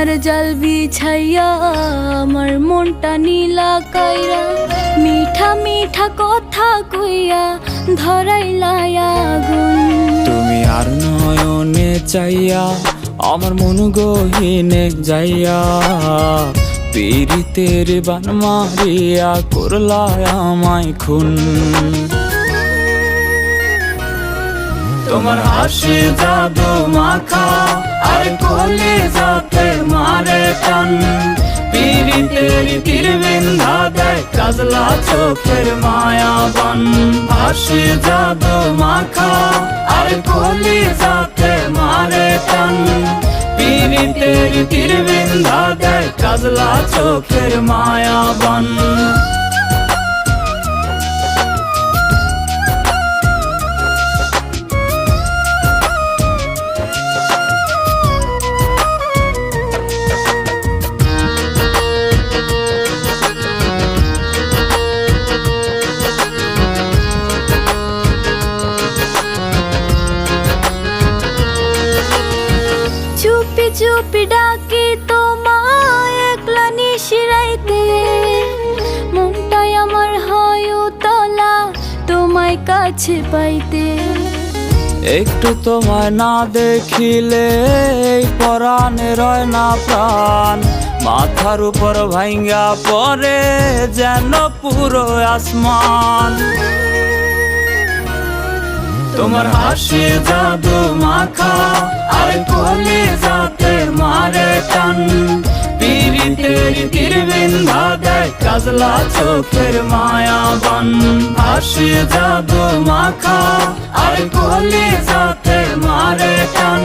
তোমার জাল বিছাইয়া আমার মনটা নীলা কাইরা, মিঠা মিঠা কথা কইয়া ধরাইলাই আগুন। তুমি আর নয়নে চাইয়া আমার মন গহীনে যাইয়া, পীড়িতের বান মারিয়া করলা আমায় খুন। তোমার হাসি জাদু মাখা আর কলিজাতে মারে টান, পীড়িতের তীর বিন্ধা দেয় কাজলা চোখের মায়াবান। হাসি জাদু মাখা আর কলিজাতে মারে টান, পীড়িতের তীর বিন্ধা দেয় কাজলা চোখের মায়াবান। চুপি চুপি ডাকি তোমায় একলা নিশিরাইতে, মনটাই আমার হয় উতলা তোমায় কাছে পাইতে। একটু তোমায় না দেখিলে এই পরাণে রয় না প্রাণ, মাথার উপর ভাঙ্গা পড়ে যেন পুরো আসমান। তোমার হাসি জাদু মাখা আর কলিজাতে মারে টান, পীড়িতের তীর বিন্ধা দেয় কাজলা চোখের মায়াবান। হাসি জাদু মাখা আর কলিজাতে মারে টান,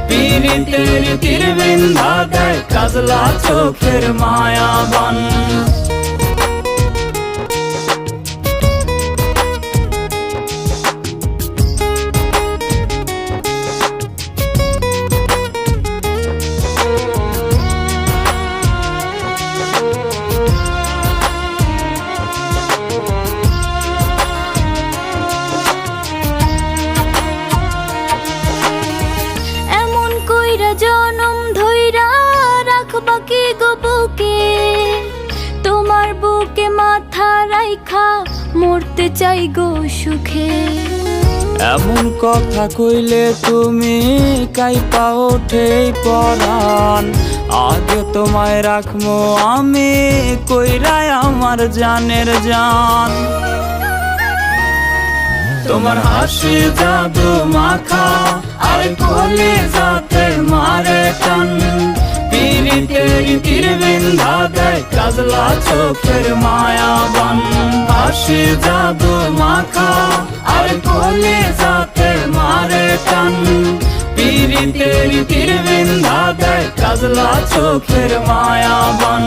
পীড়িতের তীর বিন্ধা দেয় কাজলা চোখের মায়াবান। জনম ধইরা রাখবা কি গো বুকে, তোমার বুকে মাথা রাইখা মরতে চাই গো সুখে। এমন কথা কইলে তুমি কাইপা ওঠে পরাণ, আগে তোমায় রাখবো আমি কইরাই আমার জানের জান। তোমার হাসি জাদু মাখা আর কলিজাতে মারে টান, পীড়িতের তীর বিন্ধা দেয় কাজলা চোখের মায়াবান। হাসি জাদু মাখা আর কলিজাতে মারে টান, পীড়িতের তীর বিন্ধা দেয় কাজলা চোখের মায়াবান।